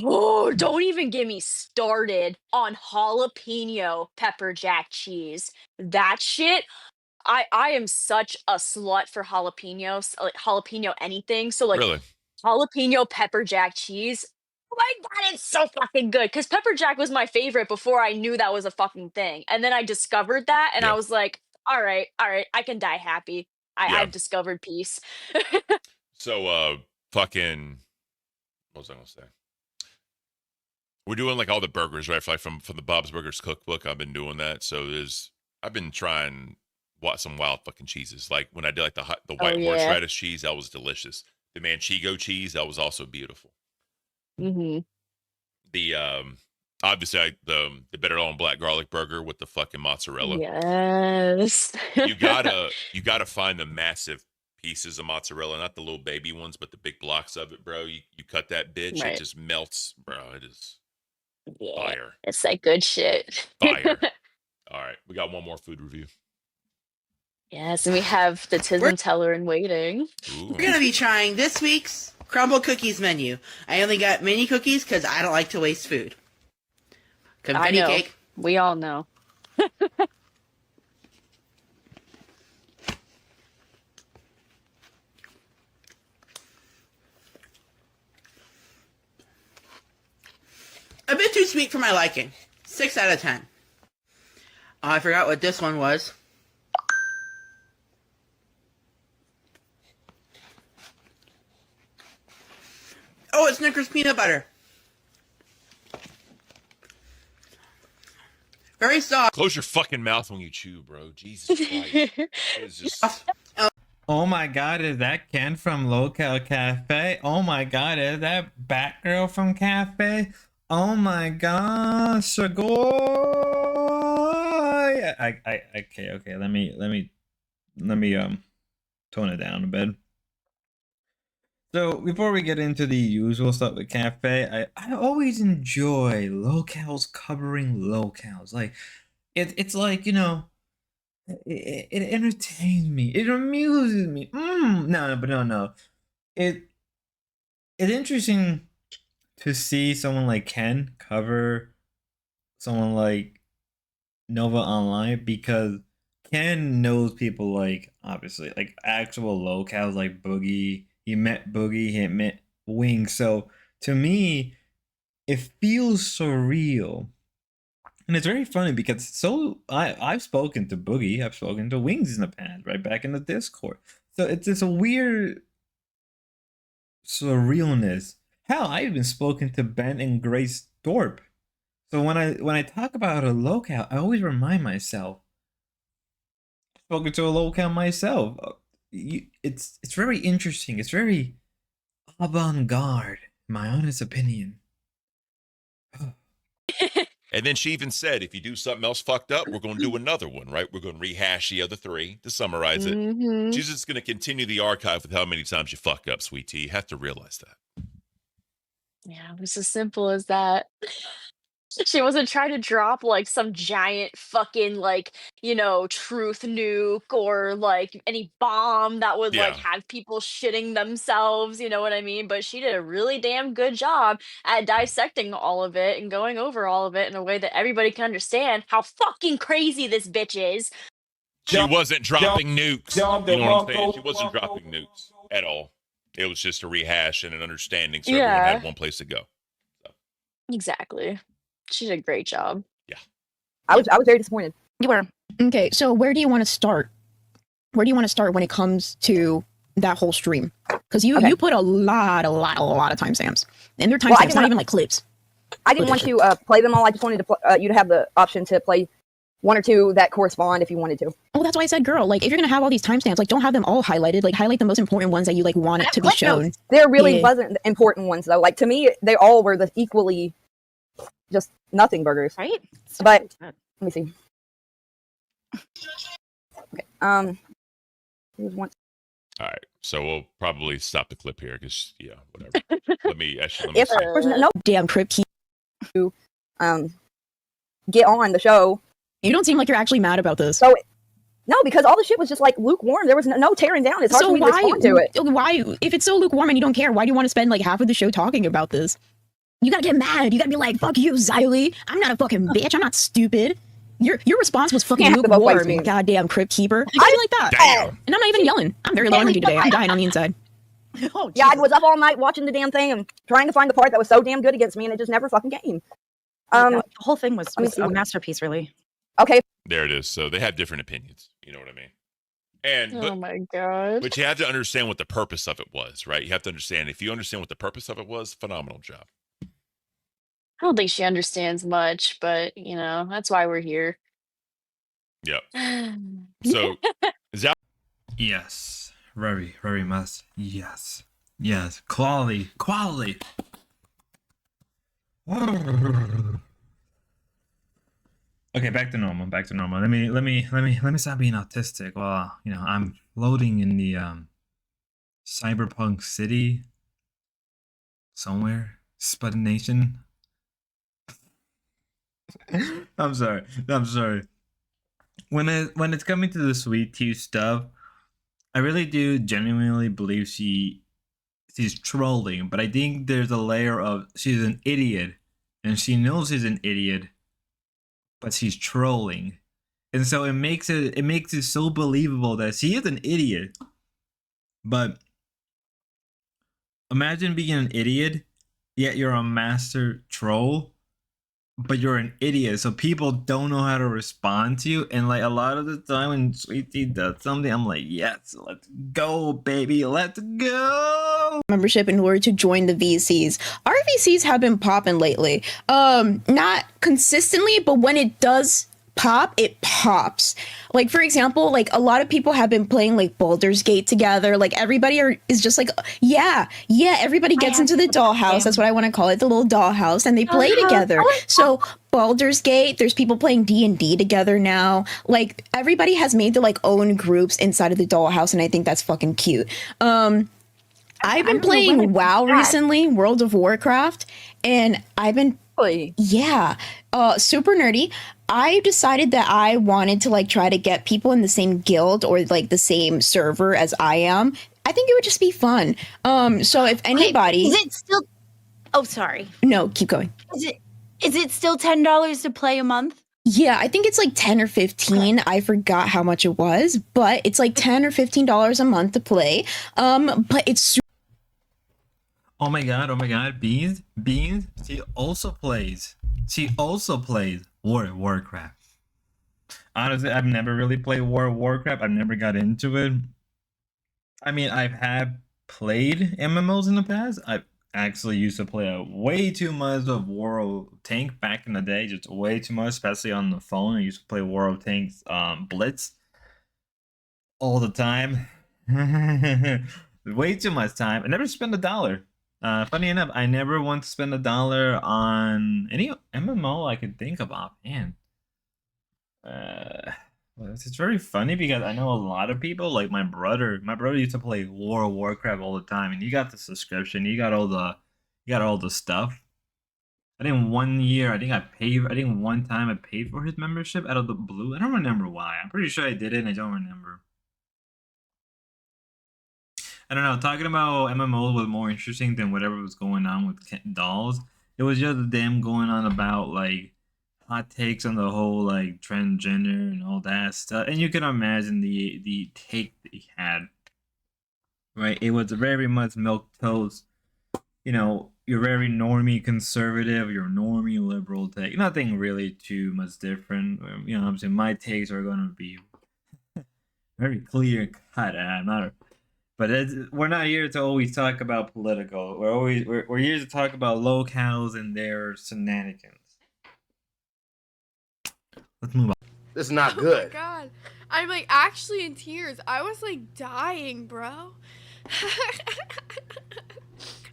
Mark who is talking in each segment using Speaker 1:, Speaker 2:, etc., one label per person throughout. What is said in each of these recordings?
Speaker 1: Oh, don't even get me started on jalapeno pepper jack cheese. That shit, I am such a slut for jalapenos, like jalapeno anything. So like
Speaker 2: Really?
Speaker 1: jalapeno pepper jack cheese. Oh my god, it's so fucking good. Because pepper jack was my favorite before I knew that was a fucking thing. And then I discovered that and I
Speaker 2: Yeah.
Speaker 1: was like, all right, I can die happy.
Speaker 2: Yeah.
Speaker 1: I've discovered peace.
Speaker 2: So, fucking, what was I gonna say? We're doing like all the burgers, right? Like from the Bob's Burgers cookbook. I've been doing that. So I've been trying some wild fucking cheeses. Like when I did like the
Speaker 1: Oh
Speaker 2: white
Speaker 1: yeah.
Speaker 2: horseradish cheese, that was delicious. The manchego cheese, that was also beautiful.
Speaker 1: Hmm.
Speaker 2: The obviously the better on black garlic burger with the fucking mozzarella.
Speaker 1: Yes.
Speaker 2: You gotta find the massive pieces of mozzarella, not the little baby ones, but the big blocks of it, bro. You cut that bitch, it
Speaker 1: Right.
Speaker 2: just melts, bro. It is
Speaker 1: Yeah.
Speaker 2: fire.
Speaker 1: It's like good shit.
Speaker 2: Fire. All right, we got one more food review.
Speaker 1: Yes, and we have the
Speaker 3: We're
Speaker 1: Tism Teller in waiting.
Speaker 2: Ooh.
Speaker 3: going to be trying this week's crumble cookies menu. I only got mini cookies because I don't like to waste food.
Speaker 1: I
Speaker 3: Confetti
Speaker 1: know.
Speaker 3: cake.
Speaker 1: We all know.
Speaker 3: A bit too sweet for my liking. 6 out of 10. Oh, I forgot what this one was. Oh, it's Snickers peanut butter. Very soft.
Speaker 2: Close your fucking mouth when you chew, bro. Jesus Christ. It's just
Speaker 4: Oh my god, is that Ken from Lolcow Cafe? Oh my god, is that Batgirl from Cafe? Oh my gosh, Shagoy! Okay, let me tone it down a bit. So before we get into the usual stuff with Cafe, I always enjoy locals covering locals. Like it's like, you know, it entertains me. It amuses me. No. It it's interesting to see someone like Ken cover someone like Nova Online because Ken knows people like obviously like actual locals like Boogie. He met Boogie. He met Wing. So to me, it feels surreal. And it's very funny because I've spoken to Boogie, I've spoken to Wings in the past, right back in the Discord. So it's this a weird surrealness. Hell, I even spoken to Ben and Grace Thorpe. So when I talk about a locale, I always remind myself. I've spoken to a locale myself. It's very interesting. It's very avant-garde, in my honest opinion.
Speaker 2: and then she even said, if you do something else fucked up, we're gonna do another one, right? We're gonna rehash the other three to summarize it.
Speaker 1: Hmm.
Speaker 2: She's just gonna continue the archive with how many times you fuck up, sweet tea. You have to realize that.
Speaker 1: Yeah, it was as simple as that. She wasn't trying to drop like some giant fucking like, truth nuke or like any bomb that would like
Speaker 2: Yeah.
Speaker 1: have people shitting themselves, you know what I mean? But she did a really damn good job at dissecting all of it and going over all of it in a way that everybody can understand how fucking crazy this bitch is.
Speaker 2: She wasn't dropping nukes. You know what I'm saying? She wasn't dropping nukes at all. It was just a rehash and an understanding so everyone
Speaker 1: Yeah,
Speaker 2: had one place to go. So,
Speaker 1: exactly. She did a great job.
Speaker 2: yeah.
Speaker 5: I was very disappointed.
Speaker 6: You were. Okay, so where do you want to start? Where do you want to start when it comes to that whole stream? Because you put a lot of timestamps, and they're timestamps, not even like clips.
Speaker 5: I didn't want to play them all. I just wanted to you to have the option to play one or two that correspond if you wanted to.
Speaker 6: Oh, that's why I said, girl. Like, if you're gonna have all these timestamps, like, don't have them all highlighted. Like, highlight the most important ones that you like want it to be shown.
Speaker 5: There really wasn't important ones though. Like to me, they all were the equally just nothing burgers.
Speaker 6: Right?
Speaker 5: But let me see. Okay. Here's one.
Speaker 2: All right. So we'll probably stop the clip here because, yeah, whatever. let me
Speaker 5: If
Speaker 2: see.
Speaker 5: there's no
Speaker 6: Damn crypt.
Speaker 5: to get on the show.
Speaker 6: You don't seem like you're actually mad about this.
Speaker 5: So no, because all the shit was just like lukewarm. There was no tearing down. It's hard for me to respond to it.
Speaker 6: Why, if it's so lukewarm and you don't care, why do you want to spend like half of the show talking about this? You gotta get mad. You gotta be like, fuck you, Xylee. I'm not a fucking bitch. I'm not stupid. Your response was fucking
Speaker 5: Can't have to vote
Speaker 6: lukewarm,
Speaker 5: ways,
Speaker 6: you goddamn crypt keeper. You gotta be like that.
Speaker 2: Damn.
Speaker 6: And I'm not even yelling. I'm very low energy today. I'm dying on the inside.
Speaker 5: Oh, yeah, I was up all night watching the damn thing and trying to find the part that was so damn good against me, and it just never fucking came.
Speaker 7: The whole thing was
Speaker 5: let me see.
Speaker 7: a masterpiece, really.
Speaker 5: Okay,
Speaker 2: There it is. So they have different opinions. You know what I mean? And
Speaker 1: Oh my god.
Speaker 2: but you have to understand what the purpose of it was, right? You have to understand. If you understand what the purpose of it was, phenomenal job.
Speaker 1: I don't think she understands much, but that's why we're here.
Speaker 2: Yep. So
Speaker 4: Yes. Very, very much. Yes. Yes. Quality. Quality. Okay, back to normal. Back to normal. Let me stop being autistic. Well, I'm floating in the cyberpunk city somewhere. Spud Nation. I'm sorry. When it's coming to the sweet tea stuff, I really do genuinely believe she's trolling, but I think there's a layer of she's an idiot and she knows she's an idiot, but she's trolling. And so it makes it so believable that she is an idiot. But imagine being an idiot, yet you're a master troll, but you're an idiot, so people don't know how to respond to you. And like a lot of the time when Sweetie does something, I'm like, yes, let's go, baby, let's go.
Speaker 6: Membership in order to join the VCs. Our VCs have been popping lately. Not consistently, but when it does pop, it pops. Like, for example, like a lot of people have been playing like Baldur's Gate together. Like everybody is just like, yeah, everybody gets into the dollhouse. That's what I want to call it, the little dollhouse, and they play together. So Baldur's Gate, there's people playing D&D together now. Like everybody has made their like own groups inside of the dollhouse, and I think that's fucking cute. I've been playing WoW recently, World of Warcraft, and I've been super nerdy. I decided that I wanted to like try to get people in the same guild or like the same server as I am. I think it would just be fun. So if anybody,
Speaker 8: is it still? Oh, sorry.
Speaker 6: No, keep going.
Speaker 8: Is it still $10 to play a month?
Speaker 6: Yeah, I think it's like 10 or 15. I forgot how much it was, but it's like $10 or $15 a month to play. But it's
Speaker 4: Oh my god, Beans, she also plays Warcraft. Honestly, I've never really played Warcraft. I've never got into it. I mean, I've played MMOs in the past. I actually used to play way too much of World of Tank back in the day, just way too much, especially on the phone. I used to play World of Tank's Blitz all the time. Way too much time. I never spent $1. Funny enough, I never want to spend $1 on any MMO I could think of offhand. Well, it's very funny because I know a lot of people, like my brother used to play World of Warcraft all the time, and you got the subscription, you got all the stuff. I think one time I paid for his membership out of the blue. I don't remember why. I'm pretty sure I did it and I don't remember. I don't know, talking about MMOs was more interesting than whatever was going on with dolls. It was just them going on about like hot takes on the whole like transgender and all that stuff. And you can imagine the take they had. Right? It was very much milquetoast. You're very normie conservative, you're normie liberal take. Nothing really too much different. I'm saying my takes are gonna be very clear cut. But we're not here to always talk about political. We're here to talk about lolcows and their shenanigans. Let's move on.
Speaker 9: This is not good.
Speaker 10: Oh my god. I'm like actually in tears. I was like dying, bro.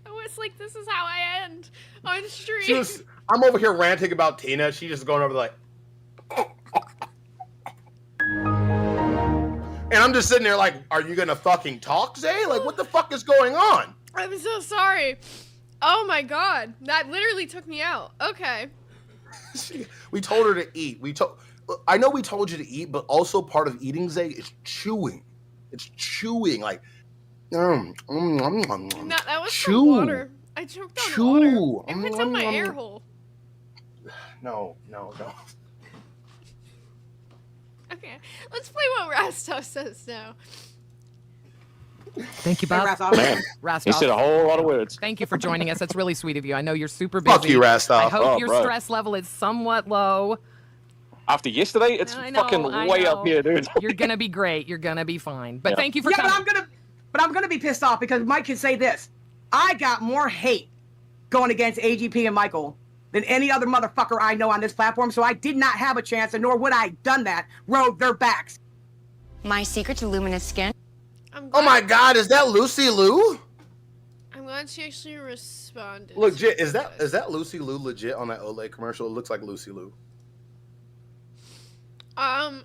Speaker 10: I was like, this is how I end on stream.
Speaker 9: I'm over here ranting about Tina. She's just going over like and I'm just sitting there like, are you gonna fucking talk, Zay? Like, what the fuck is going on?
Speaker 10: I'm so sorry. Oh my god. That literally took me out. Okay.
Speaker 9: We told her to eat. I know we told you to eat, but also part of eating, Zay, is chewing. It's chewing. Like,
Speaker 10: that was some water. I choked on
Speaker 9: Chew.
Speaker 10: water. It went down my air hole.
Speaker 9: No.
Speaker 10: Okay, let's play what Rastov says now.
Speaker 11: Thank you, Bob.
Speaker 12: Man,
Speaker 11: Rastov.
Speaker 12: he said a whole lot of words.
Speaker 11: Thank you for joining us. That's really sweet of you. I know you're super busy.
Speaker 9: Fuck you, Rastov.
Speaker 11: I hope
Speaker 12: Oh,
Speaker 11: your
Speaker 12: bro.
Speaker 11: stress level is somewhat low.
Speaker 12: After yesterday, it's
Speaker 11: I know,
Speaker 12: fucking
Speaker 11: I
Speaker 12: way
Speaker 11: know.
Speaker 12: up here, dude.
Speaker 11: You're gonna be great. You're gonna be fine. But
Speaker 12: Yeah.
Speaker 11: thank you for
Speaker 13: Yeah,
Speaker 11: coming.
Speaker 13: but I'm gonna be pissed off because Mike can say this. I got more hate going against AGP and Michael than any other motherfucker I know on this platform, so I did not have a chance, and nor would I have done that, rode their backs.
Speaker 14: My secret to luminous skin.
Speaker 9: Oh my God, is that Lucy Liu?
Speaker 10: I'm glad she actually responded.
Speaker 9: Legit, is that Lucy Liu legit on that Olay commercial? It looks like Lucy Liu. Do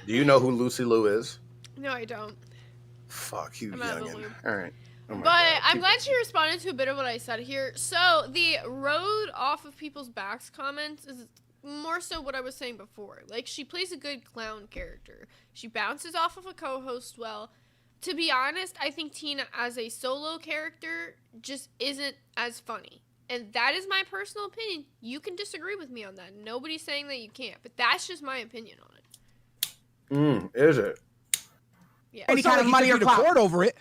Speaker 9: you know who Lucy Liu is?
Speaker 10: No, I don't.
Speaker 9: Fuck you,
Speaker 10: I'm out of the
Speaker 9: youngin.
Speaker 10: loop.
Speaker 9: All right. Oh my
Speaker 10: But
Speaker 9: God.
Speaker 10: I'm glad she responded to a bit of what I said here. So the road off of people's backs comments is more so what I was saying before. Like, she plays a good clown character. She bounces off of a co-host well. To be honest, I think Tina as a solo character just isn't as funny. And that is my personal opinion. You can disagree with me on that. Nobody's saying that you can't, but that's just my opinion on it.
Speaker 9: Is it?
Speaker 10: Yeah.
Speaker 13: Any kind of money or clout.
Speaker 15: court over it.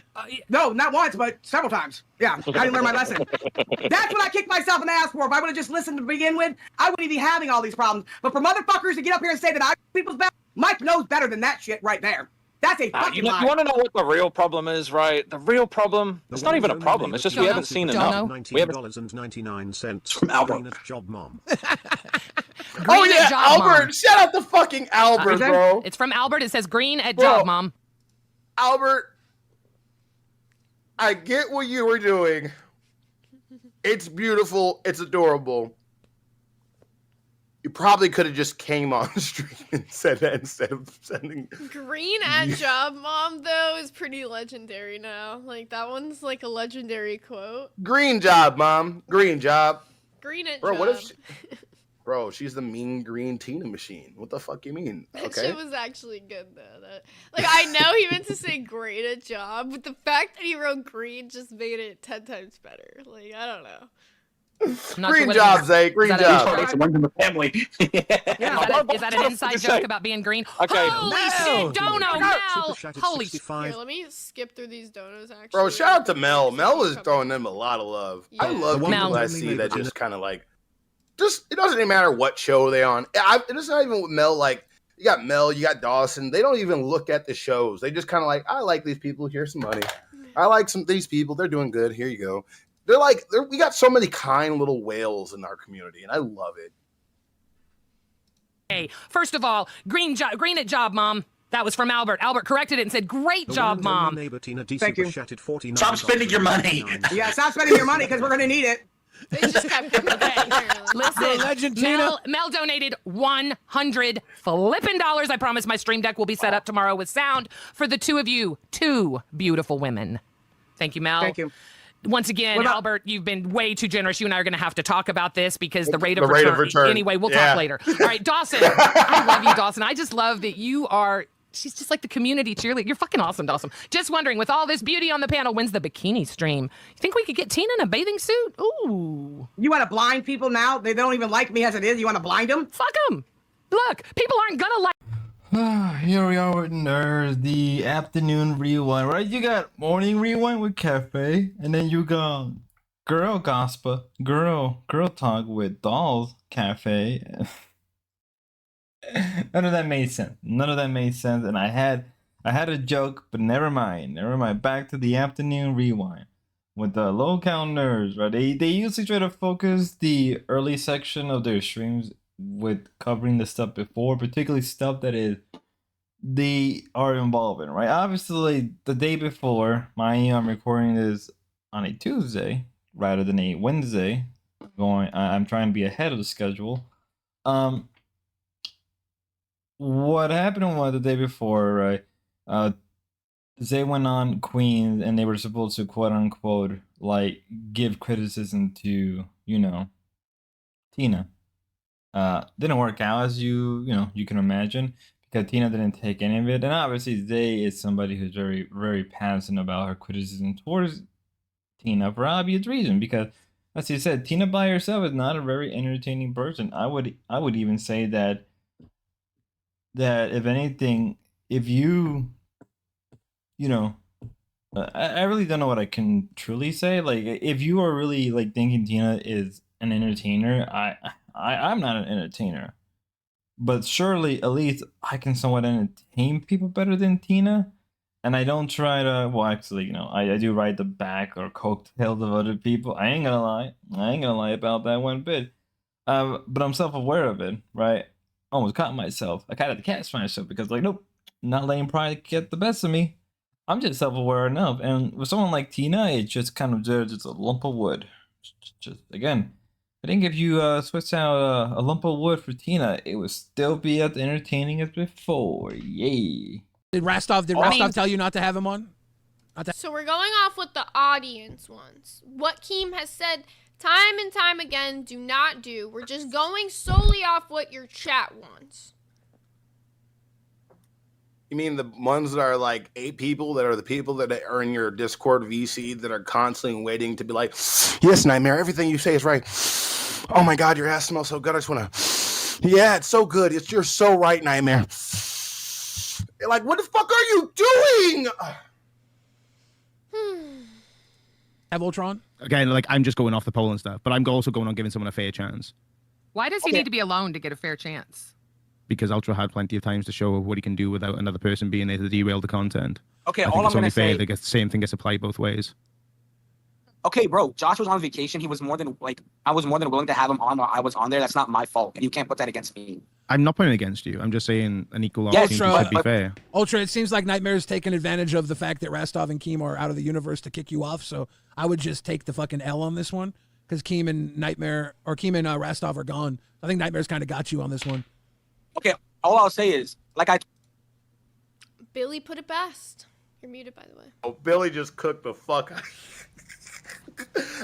Speaker 13: No, not once, but several times. Yeah, I didn't learn my lesson. That's what I kicked myself in the ass for. If I would have just listened to begin with, I wouldn't be having all these problems. But for motherfuckers to get up here and say that I people's back, Mike knows better than that shit right there. That's a fucking lie.
Speaker 12: You want to know what the real problem is, right? The real problem, it's not even a problem. It's just we haven't seen enough. We haven't.
Speaker 16: $19.99
Speaker 12: from Albert.
Speaker 16: Job mom.
Speaker 9: Oh yeah,
Speaker 11: Job
Speaker 9: Albert!
Speaker 11: Mom.
Speaker 9: Shout out to fucking Albert, bro.
Speaker 11: It's from Albert. It says green at
Speaker 9: Bro.
Speaker 11: Job Mom.
Speaker 9: Albert, I get what you were doing. It's beautiful. It's adorable. You probably could have just came on the stream and said that instead of sending.
Speaker 10: Green at Job Mom, though, is pretty legendary now. Like, that one's like a legendary quote.
Speaker 9: Green job, mom. Green job.
Speaker 10: Green at
Speaker 9: Bro,
Speaker 10: Job.
Speaker 9: what if Bro, she's the mean green Tina machine. What the fuck you mean?
Speaker 10: That
Speaker 9: Okay.
Speaker 10: shit was actually good, though. Like, I know he meant to say great at Job, but the fact that he wrote green just made it 10 times better. Like, I don't know.
Speaker 9: Green job, Zay. Green job.
Speaker 12: Someone in the family.
Speaker 11: Is that an inside joke about being green?
Speaker 12: Okay.
Speaker 11: Holy shit, Dono, Mel! Holy
Speaker 10: Here, let me skip through these donos, actually.
Speaker 9: Bro, shout out to Mel. Mel is throwing them a lot of love. I
Speaker 10: Yeah.
Speaker 9: love people
Speaker 11: Mel.
Speaker 9: I see that just kind of like, just, it doesn't even matter what show they're on. It's not even with Mel, like, you got Mel, you got Dawson. They don't even look at the shows. They just kind of like, I like these people. Here's some money. I like these people. They're doing good. Here you go. They're like, we got so many kind little whales in our community, and I love it.
Speaker 11: Hey, first of all, green at Job Mom. That was from Albert. Albert corrected it and said, great job, Mom.
Speaker 13: Thank you.
Speaker 16: Stop
Speaker 12: spending your money.
Speaker 13: Yeah, stop spending your money because we're gonna need it.
Speaker 10: They just kept coming back, apparently.
Speaker 11: Listen,
Speaker 15: legend, Tina.
Speaker 11: Mel donated 100 flippin' dollars. I promise my stream deck will be set up tomorrow with sound for the two of you, two beautiful women. Thank you, Mel.
Speaker 13: Thank you.
Speaker 11: Once again,
Speaker 13: What about-
Speaker 11: Albert, you've been way too generous. You and I are going to have to talk about this because the rate
Speaker 9: The
Speaker 11: of
Speaker 9: rate
Speaker 11: return.
Speaker 9: of return.
Speaker 11: Anyway, we'll
Speaker 9: Yeah.
Speaker 11: talk later. All right, Dawson. I love you, Dawson. I just love that you are. She's just like the community cheerleader. You're fucking awesome, Dawson. Just wondering, with all this beauty on the panel, when's the bikini stream? You think we could get Tina in a bathing suit? Ooh.
Speaker 13: You want to blind people now? They don't even like me as it is. You want to blind them?
Speaker 11: Fuck them. Look, people aren't gonna like.
Speaker 4: Here we are with Nerds, the afternoon rewind, right? You got morning rewind with Cafe, and then you got girl gospel, girl talk with Dolls Cafe. None of that made sense. And I had a joke, but never mind. Back to the afternoon rewind with the lolcownerd, right? They usually try to focus the early section of their streams with covering the stuff before, particularly stuff that they are involved in, right? Obviously, the day before, I'm recording this on a Tuesday rather than a Wednesday. I'm trying to be ahead of the schedule. What happened was the day before, right? They went on Queen, and they were supposed to quote unquote like give criticism to Tina. Didn't work out as you can imagine, because Tina didn't take any of it, and obviously Zay is somebody who's very, very passionate about her criticism towards Tina for obvious reason, because as you said, Tina by herself is not a very entertaining person. I would even say that if anything, if you know, I really don't know what I can truly say. Like, if you are really like thinking Tina is an entertainer, I'm not an entertainer, but surely at least I can somewhat entertain people better than Tina. And I don't try to. Well, actually, I do ride the back or coattails of other people. I ain't gonna lie. I ain't gonna lie about that one bit. But I'm self-aware of it, right? Almost caught myself. I kind of catch myself because, like, nope, not letting pride get the best of me. I'm just self-aware enough, and with someone like Tina, it's just kind of just a lump of wood. Just again, I think if you switch out a lump of wood for Tina, it would still be as entertaining as before. Yay!
Speaker 15: Did Rastov tell you not to have him on?
Speaker 10: So we're going off what the audience wants. What Keem has said time and time again, do not do. We're just going solely off what your chat wants.
Speaker 9: You mean the ones that are like 8 people that are the people that are in your Discord VC that are constantly waiting to be like, yes, Nightmare, everything you say is right. Oh my God, your ass smells so good. I just want to, yeah, it's so good. You're so right, Nightmare. You're like, what the fuck are you doing?
Speaker 15: Have Ultron?
Speaker 17: Again, like, I'm just going off the poll and stuff, but I'm also going on giving someone a fair chance.
Speaker 11: Why does he need to be alone to get a fair chance?
Speaker 17: Because Ultra had plenty of times to show what he can do without another person being there to derail the content.
Speaker 18: Okay,
Speaker 17: I think
Speaker 18: all
Speaker 17: it's
Speaker 18: I'm
Speaker 17: only
Speaker 18: gonna
Speaker 17: fair
Speaker 18: say.
Speaker 17: that the same thing gets applied both ways.
Speaker 18: Okay, bro, Josh was on vacation. He was more than, I was more than willing to have him on while I was on there. That's not my fault. And you can't put that against me.
Speaker 17: I'm not putting it against you. I'm just saying an equal
Speaker 18: Yeah,
Speaker 17: opportunity should be fair.
Speaker 15: Ultra, it seems like Nightmare's taking advantage of the fact that Rastov and Keem are out of the universe to kick you off, so I would just take the fucking L on this one, because Keem and Rastov are gone. I think Nightmare's kind of got you on this one.
Speaker 18: Okay, all I'll say is,
Speaker 10: Billy put it best. You're muted, by the way.
Speaker 9: Oh, Billy just cooked the fuck out.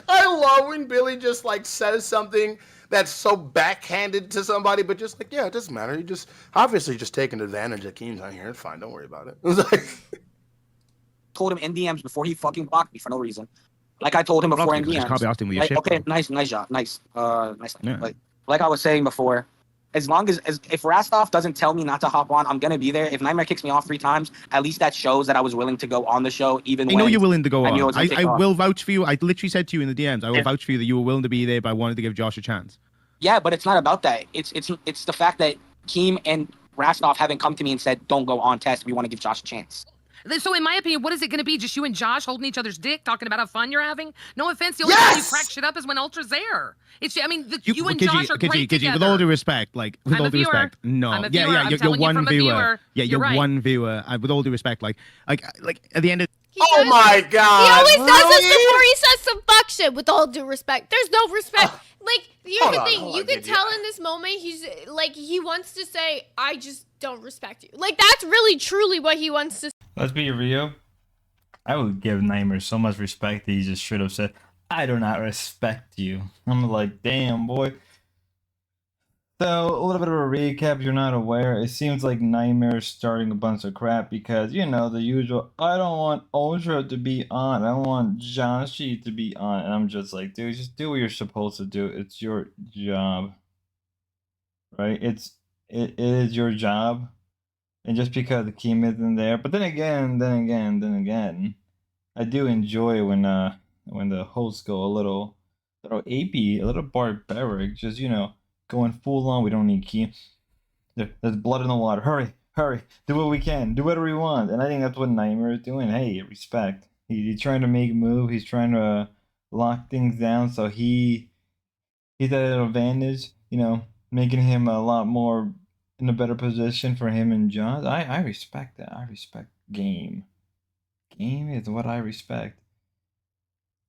Speaker 9: I love when Billy just like says something that's so backhanded to somebody, but just like, yeah, it doesn't matter. You just obviously just taking advantage of Keem's on here. It's fine. Don't worry about it. It was like,
Speaker 18: told him in DMs before he fucking blocked me for no reason. Like I told him before in DMs.
Speaker 17: Probably asked him with your
Speaker 18: Like,
Speaker 17: shit,
Speaker 18: okay,
Speaker 17: though.
Speaker 18: nice job, nice.
Speaker 17: Yeah.
Speaker 18: Like I was saying before, as long as if Rastov doesn't tell me not to hop on, I'm gonna be there. If Nightmare kicks me off 3 times, at least that shows that I was willing to go on the show, even
Speaker 17: I know
Speaker 18: when
Speaker 17: you're willing to go
Speaker 18: I knew it
Speaker 17: on.
Speaker 18: was gonna kick
Speaker 17: I
Speaker 18: off.
Speaker 17: will vouch for you. I literally said to you in the DMs, I will vouch for you that you were willing to be there, but I wanted to give Josh a chance.
Speaker 18: Yeah, but it's not about that. It's the fact that Keem and Rastov haven't come to me and said, don't go on test. We want to give Josh a chance.
Speaker 11: So in my opinion, what is it going to be? Just you and Josh holding each other's dick, talking about how fun you're having? No offense, the only time you crack shit up is when Ultra's there. It's, I mean, you and Josh are great together.
Speaker 17: With all due respect, like, with
Speaker 11: I'm
Speaker 17: all
Speaker 11: a
Speaker 17: due
Speaker 11: viewer.
Speaker 17: respect, no.
Speaker 11: I'm a
Speaker 17: Yeah,
Speaker 11: viewer.
Speaker 17: yeah,
Speaker 11: I'm
Speaker 17: you're
Speaker 11: telling you
Speaker 17: one
Speaker 11: from a
Speaker 17: viewer.
Speaker 11: viewer.
Speaker 17: Yeah,
Speaker 11: You're right.
Speaker 17: one viewer. With all due respect, like at the end of
Speaker 9: oh my God.
Speaker 10: He always does this
Speaker 9: really?
Speaker 10: before he says some fuck shit, with all due respect. There's no respect. Like, here's
Speaker 9: Hold
Speaker 10: the
Speaker 9: on,
Speaker 10: thing.
Speaker 9: hold
Speaker 10: You
Speaker 9: on,
Speaker 10: can
Speaker 9: Gigi.
Speaker 10: tell in this moment, he's like, he wants to say, I just don't respect you. Like, that's really, truly what he wants to say.
Speaker 4: Let's be real. I would give Nightmare so much respect that he just should have said, I do not respect you. I'm like, damn, boy. So, a little bit of a recap, if you're not aware. It seems like Nightmare is starting a bunch of crap because, the usual, I don't want Ultra to be on. I don't want Joshi to be on. And I'm just like, dude, just do what you're supposed to do. It's your job. Right? It is your job. And just because the Keem isn't there. But then again, I do enjoy when the hosts go a little apey, a little barbaric, just, going full on. We don't need Keem. There's blood in the water. Hurry. Do what we can. Do whatever we want. And I think that's what Nightmare is doing. Hey, respect. He's trying to make a move. He's trying to lock things down. So he's at an advantage, making him a lot more in a better position for him and John. I respect that. I respect game. Game is what I respect.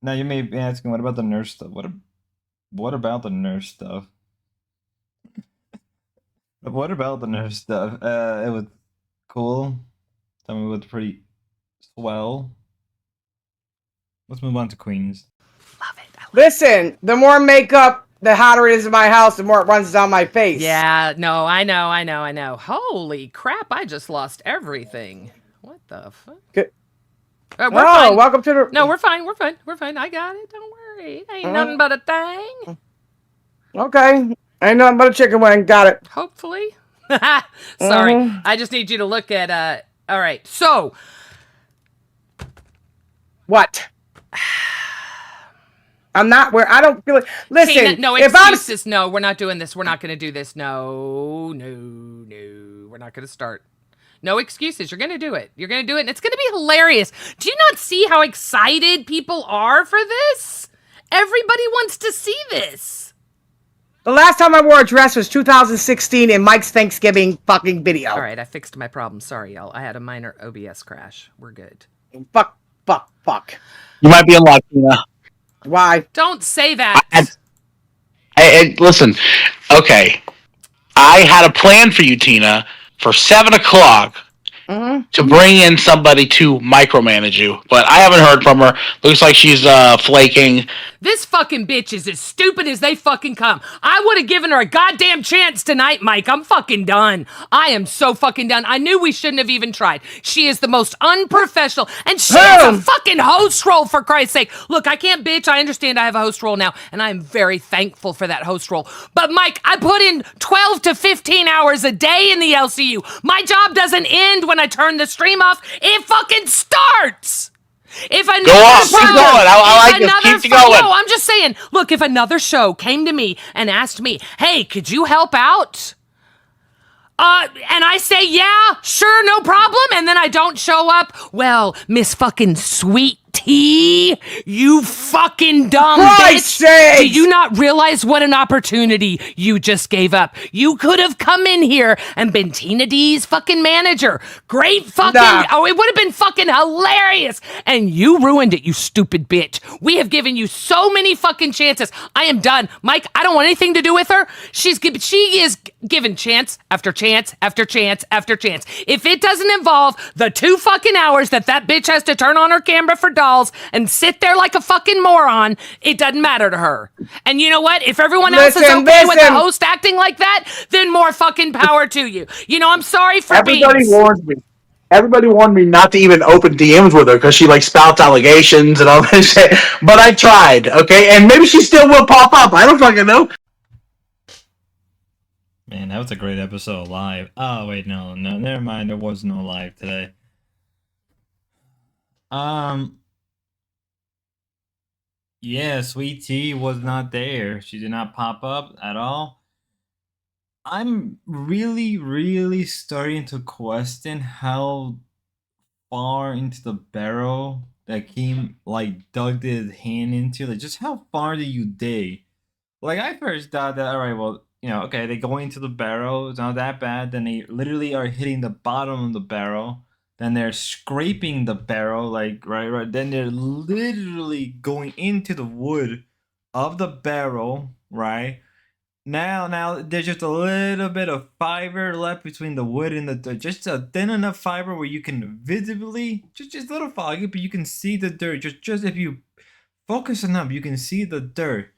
Speaker 4: Now you may be asking, what about the nurse stuff? What about the nurse stuff? What about the nurse stuff? It was cool. Tell me what's pretty swell. Let's move on to Queens.
Speaker 13: Listen, the more makeup, the hotter it is in my house, the more it runs down my face.
Speaker 11: Yeah, no, I know. Holy crap, I just lost everything. What the fuck? We're fine.
Speaker 13: Welcome to the.
Speaker 11: No, we're fine. We're fine. We're fine. I got it. Don't worry. Ain't nothing but a thing.
Speaker 13: Okay. Ain't nothing but a chicken wing. Got it.
Speaker 11: Hopefully. Sorry. I just need you to look at all right. So
Speaker 13: what? I'm not where I don't feel it. Listen,
Speaker 11: Tina, no
Speaker 13: if
Speaker 11: excuses. No, we're not doing this. We're not going to do this. No. We're not going to start. No excuses. You're going to do it. You're going to do it, and it's going to be hilarious. Do you not see how excited people are for this? Everybody wants to see this.
Speaker 13: The last time I wore a dress was 2016 in Mike's Thanksgiving fucking video.
Speaker 11: All right, I fixed my problem. Sorry, y'all. I had a minor OBS crash. We're good.
Speaker 13: Fuck.
Speaker 19: You might be unlocked, Tina.
Speaker 13: Why?
Speaker 11: Don't say that.
Speaker 19: Listen, okay. I had a plan for you, Tina, for 7 o'clock to bring in somebody to micromanage you, but I haven't heard from her. Looks like she's flaking.
Speaker 11: This fucking bitch is as stupid as they fucking come. I would have given her a goddamn chance tonight, Mike. I'm fucking done. I am so fucking done. I knew we shouldn't have even tried. She is the most unprofessional, and she has a fucking host role, for Christ's sake. Look, I can't bitch. I understand I have a host role now, and I am very thankful for that host role. But Mike, I put in 12 to 15 hours a day in the LCU. My job doesn't end when I turn the stream off. It fucking starts. If another
Speaker 19: Go on,
Speaker 11: show,
Speaker 19: keep going. I like this. Keep going.
Speaker 11: No, I'm just saying. Look, if another show came to me and asked me, "Hey, could you help out?" And I say, "Yeah, sure, no problem," and then I don't show up. Well, Miss fucking Sweet Tea, you fucking dumb bitch. Do you not realize what an opportunity you just gave up? You could have come in here and been Tina D's fucking manager. Great fucking, oh, it would have been fucking hilarious. And you ruined it, you stupid bitch. We have given you so many fucking chances. I am done. Mike, I don't want anything to do with her. She is given chance after chance after chance after chance. If it doesn't involve the 2 fucking hours that bitch has to turn on her camera for dolls and sit there like a fucking moron, it doesn't matter to her. And you know what? If everyone else is okay with the host acting like that, then more fucking power to you. You know, I'm sorry for
Speaker 19: Everybody warned me not to even open DMs with her because she like spouts allegations and all this shit. But I tried, okay? And maybe she still will pop up. I don't fucking know.
Speaker 4: Man, that was a great episode live. Oh wait, no, never mind. There was no live today. Yeah, Sweet Tea was not there. She did not pop up at all. I'm really starting to question how far into the barrel that Keem like dug his hand into. Like, just how far do you dig? Like, I first thought that, all right, well, you know, okay, they go into the barrel. It's not that bad. Then they literally are hitting the bottom of the barrel. Then they're scraping the barrel, like, right. Then they're literally going into the wood of the barrel, right? Now there's just a little bit of fiber left between the wood and the dirt. Just a thin enough fiber where you can visibly, just a little foggy, but you can see the dirt. Just if you focus enough, you can see the dirt.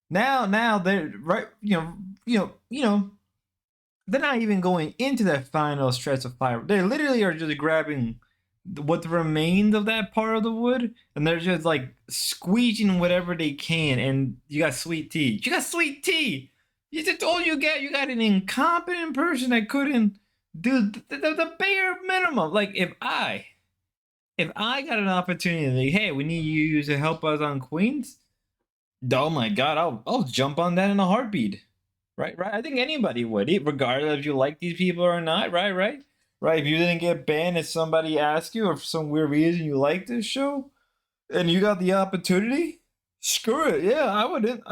Speaker 4: Now they're right, you know. They're not even going into that final stretch of fiber. They literally are just grabbing what remains of that part of the wood, and they're just like squeezing whatever they can. And you got Sweet Tea. You got Sweet Tea. You just all you got an incompetent person that couldn't do the bare minimum. Like if I got an opportunity, like, hey, we need you to help us on Queens. Oh my God, I'll jump on that in a heartbeat. Right. I think anybody would, regardless if you like these people or not. Right. If you didn't get banned and somebody asked you, or for some weird reason you like this show, and you got the opportunity, screw it. Yeah, I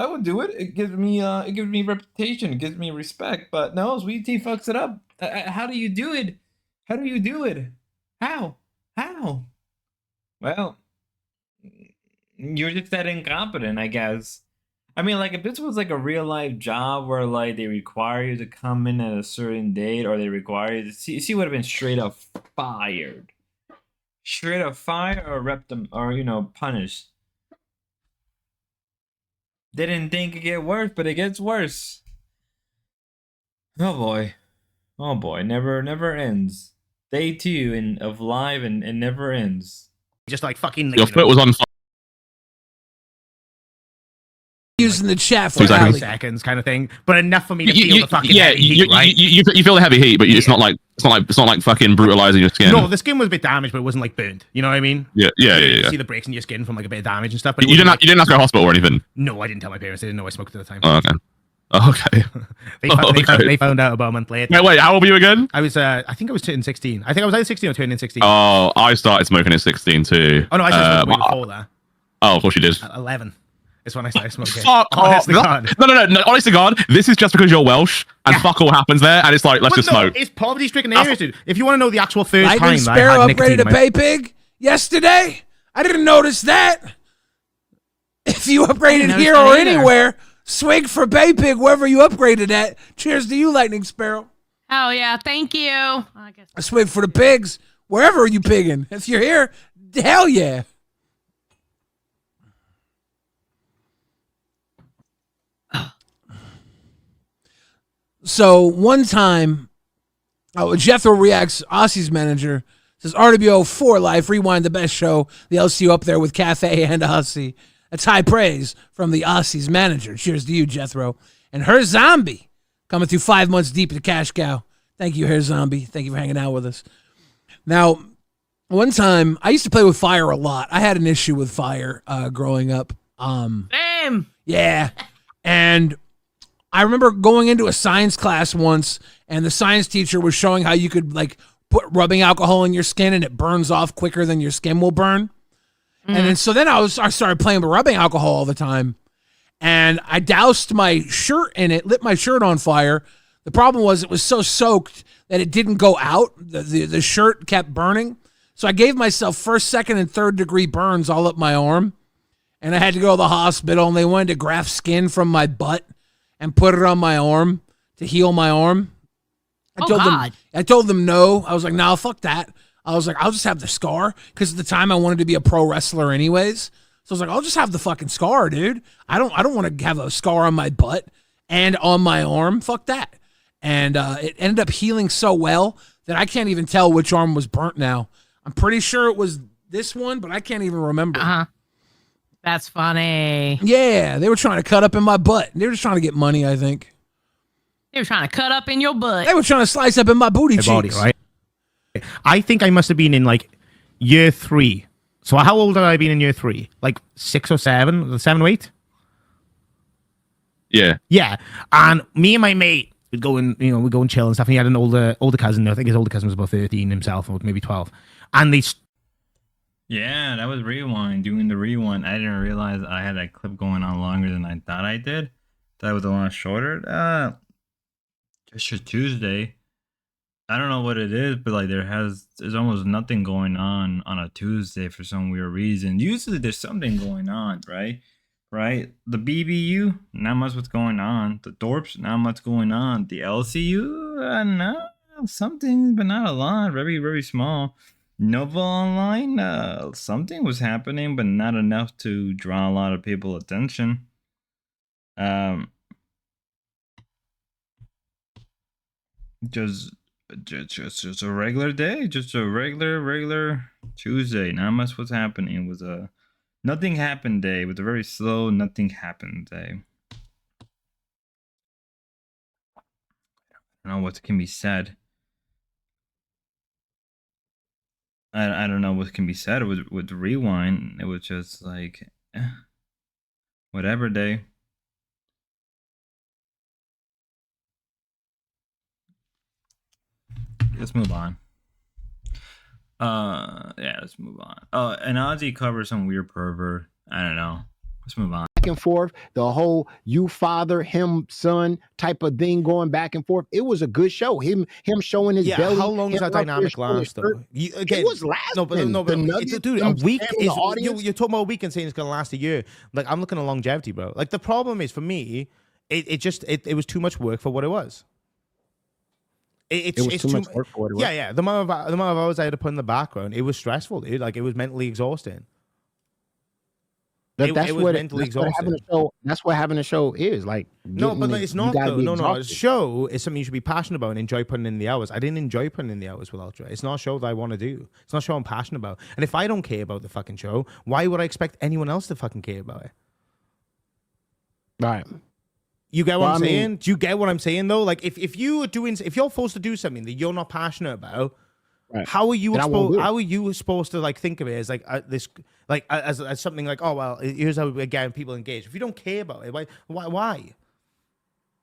Speaker 4: would do it. It gives me reputation. It gives me respect. But no, Sweet Tea fucks it up. How do you do it? How? Well, you're just that incompetent, I guess. I mean, like, if this was like a real life job where like they require you to come in at a certain date, or they require you to see would have been straight up fired, or rep them, or punished. Didn't think it get worse, but it gets worse. Oh boy, never ends. Day 2 of live and never ends.
Speaker 20: Just like fucking.
Speaker 21: Your foot was on fire.
Speaker 15: Using the chat for
Speaker 21: 2
Speaker 20: seconds, kind of thing, but enough for me to feel the fucking heavy heat, right?
Speaker 21: You feel the heavy heat, but it's not like fucking brutalizing your skin.
Speaker 20: No, the skin was a bit damaged, but it wasn't like burned. You know what I mean?
Speaker 21: Yeah.
Speaker 20: You see the breaks in your skin from like a bit of damage and stuff. But
Speaker 21: You didn't have to go to hospital or anything.
Speaker 20: No, I didn't tell my parents. They didn't know I smoked at the time.
Speaker 21: Oh, okay. Okay.
Speaker 20: They found out about a month later.
Speaker 21: Wait, how old were you again?
Speaker 20: I was, I think I was turning 16. I think I was either 16 or turning 16.
Speaker 21: Oh, I started smoking at 16 too.
Speaker 20: Oh no, I started smoking before that.
Speaker 21: Oh, of course you did.
Speaker 20: 11. It's when I started smoking.
Speaker 21: No. Honest to God, this is just because you're Welsh and fuck all happens there, and it's like let's just smoke.
Speaker 20: It's poverty-stricken areas, dude. If you want to know the actual first
Speaker 15: Lightning
Speaker 20: time
Speaker 15: Sparrow
Speaker 20: I had
Speaker 15: upgraded to Bay Pig yesterday. I didn't notice that. If you upgraded here or anywhere, swig for Bay Pig wherever you upgraded at. Cheers to you, Lightning Sparrow.
Speaker 11: Oh yeah, thank you. I guess.
Speaker 15: A swig for the pigs wherever you pigging. If you're here, hell yeah. So one time, Jethro reacts, Aussie's manager, says RWO for life, rewind the best show. The LCU up there with Cafe and Aussie. That's high praise from the Aussie's manager. Cheers to you, Jethro. And her zombie coming through 5 months deep to Cash Cow. Thank you, Her Zombie. Thank you for hanging out with us. Now, one time, I used to play with fire a lot. I had an issue with fire growing up.
Speaker 11: Same.
Speaker 15: Yeah. And I remember going into a science class once, and the science teacher was showing how you could like put rubbing alcohol in your skin, and it burns off quicker than your skin will burn. And then I started playing with rubbing alcohol all the time, and I doused my shirt in it, lit my shirt on fire. The problem was it was so soaked that it didn't go out. The shirt kept burning, so I gave myself first, second, and third degree burns all up my arm, and I had to go to the hospital, and they wanted to graft skin from my butt and put it on my arm to heal my arm. I told them no. I was like, no, fuck that. I was like, I'll just have the scar, because at the time I wanted to be a pro wrestler anyways. So I was like, I'll just have the fucking scar, dude. I don't want to have a scar on my butt and on my arm. Fuck that. And it ended up healing so well that I can't even tell which arm was burnt now. I'm pretty sure it was this one, but I can't even remember.
Speaker 11: That's funny.
Speaker 15: Yeah, they were trying to cut up in my butt. They were just trying to get money, I think.
Speaker 11: They were trying to cut up in your butt.
Speaker 15: They were trying to slice up in my booty cheeks.
Speaker 20: Body, right? I think I must have been in like year 3. So how old have I been in year 3? Like 6 or 7? 7 or 8?
Speaker 21: Yeah.
Speaker 20: Yeah. And me and my mate would go and, we'd go and chill and stuff. And he had an older cousin. I think his older cousin was about 13 himself, or maybe 12. And they...
Speaker 4: Yeah, that was Rewind. Doing the Rewind. I didn't realize I had that clip going on longer than I thought I did. That was a lot shorter. Just for Tuesday. I don't know what it is, but like there's almost nothing going on a Tuesday for some weird reason. Usually there's something going on, right? Right? The BBU, not much what's going on. The Dorps, not much going on. The LCU, no, something, but not a lot. Very, very small. Nova Online, something was happening, but not enough to draw a lot of people's attention. Just a regular day, just a regular Tuesday. Not much was happening. It was a nothing happened day. It was a very slow nothing happened day. I don't know what can be said. I don't know what can be said with Rewind. It was just like whatever day. Let's move on. Yeah, let's move on. And Ozzy covers some weird pervert. I don't know. Let's move on.
Speaker 22: Back and forth, the whole you father, him son type of thing going back and forth. It was a good show. Him showing his belly.
Speaker 20: How long does that dynamic last though?
Speaker 22: It was lasting.
Speaker 20: Dude, a week is you're talking about a week and saying it's gonna last a year. Like I'm looking at longevity, bro. Like the problem is for me, it was too much work for what it was. It was too much work for what it was. Yeah. The amount of hours I had to put in the background, it was stressful, dude. Like it was mentally exhausting.
Speaker 22: That's
Speaker 20: it was
Speaker 22: what
Speaker 20: mentally
Speaker 22: that's what having
Speaker 20: exhausting.
Speaker 22: a show. That's what having a show is like.
Speaker 20: No, but like, it's not
Speaker 22: gotta
Speaker 20: though.
Speaker 22: be
Speaker 20: No, no. A
Speaker 22: exhausted.
Speaker 20: show is something you should be passionate about and enjoy putting in the hours. I didn't enjoy putting in the hours with Ultra. It's not a show that I want to do. It's not a show I'm passionate about. And if I don't care about the fucking show, why would I expect anyone else to fucking care about it?
Speaker 22: Right.
Speaker 20: You get what
Speaker 22: Well,
Speaker 20: I'm
Speaker 22: I mean-
Speaker 20: saying? Do you get what I'm saying though? Like if you're forced to do something that you're not passionate about,
Speaker 22: Right.
Speaker 20: how are you
Speaker 22: Then I won't
Speaker 20: supposed
Speaker 22: do it.
Speaker 20: how are you supposed to like think of it as like this like as something like, oh well, here's how we get people engaged. If you don't care about it, why?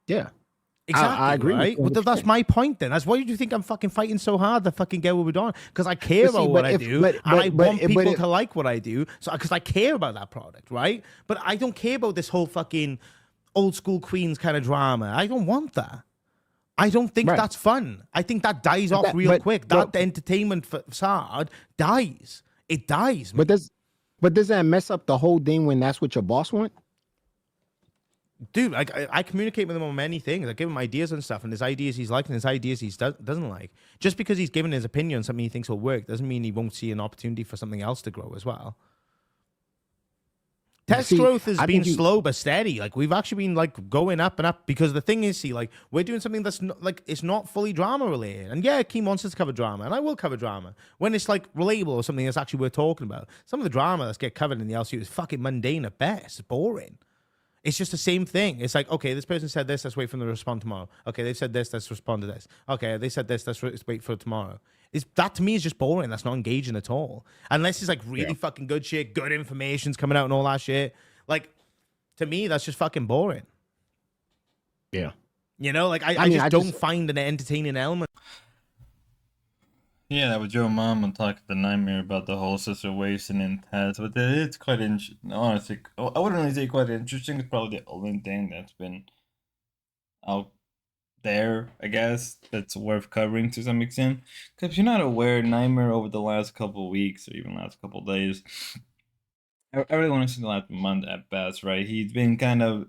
Speaker 22: Yeah.
Speaker 20: Exactly.
Speaker 22: I agree with
Speaker 20: Right.
Speaker 22: you
Speaker 20: Well, that's
Speaker 22: 100%.
Speaker 20: my point. Then that's why do you think I'm fucking fighting so hard to fucking get what we're doing? Because I care
Speaker 22: But see,
Speaker 20: about what
Speaker 22: but
Speaker 20: I
Speaker 22: if-
Speaker 20: do,
Speaker 22: but-
Speaker 20: and
Speaker 22: but-
Speaker 20: I
Speaker 22: but-
Speaker 20: want
Speaker 22: but
Speaker 20: people
Speaker 22: if-
Speaker 20: to like what I do. So because I care about that product, right? But I don't care about this whole fucking old school Queens kind of drama. I don't want that. I don't think
Speaker 22: Right.
Speaker 20: that's fun. I think that dies
Speaker 22: But
Speaker 20: off
Speaker 22: that-
Speaker 20: real
Speaker 22: but-
Speaker 20: quick.
Speaker 22: but-
Speaker 20: That entertainment facade dies. It dies. Man.
Speaker 22: But does that mess up the whole thing when that's what your boss want?
Speaker 20: Dude, like I communicate with him on many things. I give him ideas and stuff, and there's ideas he's like, and there's ideas he doesn't like. Just because he's given his opinion on something he thinks will work doesn't mean he won't see an opportunity for something else to grow as well. Test
Speaker 22: See,
Speaker 20: growth has
Speaker 22: I
Speaker 20: been
Speaker 22: think you-
Speaker 20: slow but steady. Like we've actually been like going up and up because the thing is, see, like we're doing something that's not like it's not fully drama related. And yeah, Keem wants us to cover drama, and I will cover drama when it's like relatable or something that's actually worth talking about. Some of the drama that's get covered in the LCU is fucking mundane at best. It's boring. It's just the same thing. It's like, okay, this person said this, let's wait for them to respond tomorrow. Okay, they said this, let's respond to this. Okay, they said this, let's wait for tomorrow. That to me is just boring. That's not engaging at all. Unless it's like really fucking good shit, good information's coming out and all that shit. Like, to me, that's just fucking boring.
Speaker 22: Yeah.
Speaker 20: You know, like I
Speaker 22: mean,
Speaker 20: just
Speaker 22: I
Speaker 20: don't
Speaker 22: just-
Speaker 20: find an entertaining element.
Speaker 4: Yeah, that was your mom and talking to Nightmare about the whole situation in Taz, but it's quite interesting. Honestly, I wouldn't really say quite interesting. It's probably the only thing that's been out there, I guess, that's worth covering to some extent. Because if you're not aware, Nightmare over the last couple of weeks or even last couple of days, I really want to say the last month at best, right? He's been kind of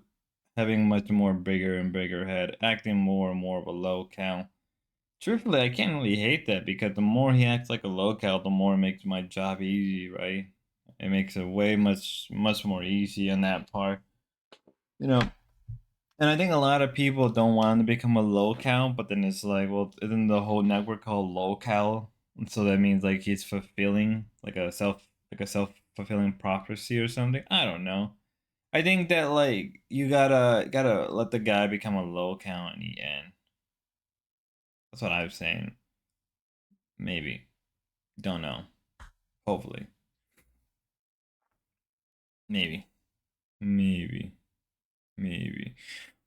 Speaker 4: having much more bigger and bigger head, acting more and more of a lolcow. Truthfully, I can't really hate that because the more he acts like a lolcow, the more it makes my job easy, right? It makes it way much more easy on that part. You know, and I think a lot of people don't want to become a lolcow, but then it's like, well, isn't the whole network called lolcow? And so that means like he's fulfilling like a self-fulfilling prophecy or something. I don't know. I think that like you gotta let the guy become a lolcow in the end. That's what I'm saying. Maybe. Don't know. Hopefully. Maybe.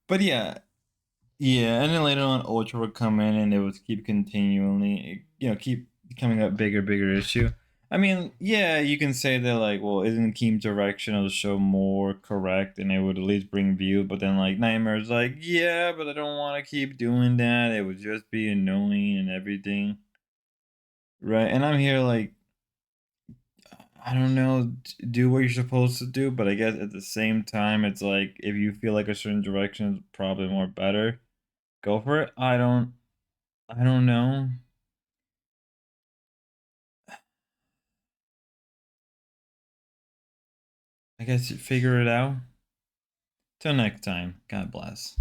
Speaker 4: But yeah. Yeah, and then later on Ultra would come in and it would keep continually, keep becoming a bigger issue. I mean, yeah, you can say that like, well, isn't Keem's direction of the show more correct and it would at least bring views, but then like Nightmare's like, yeah, but I don't want to keep doing that. It would just be annoying and everything. Right? And I'm here like, I don't know, do what you're supposed to do, but I guess at the same time, it's like, if you feel like a certain direction is probably more better, go for it. I don't know. I guess you figure it out. Till next time, God bless.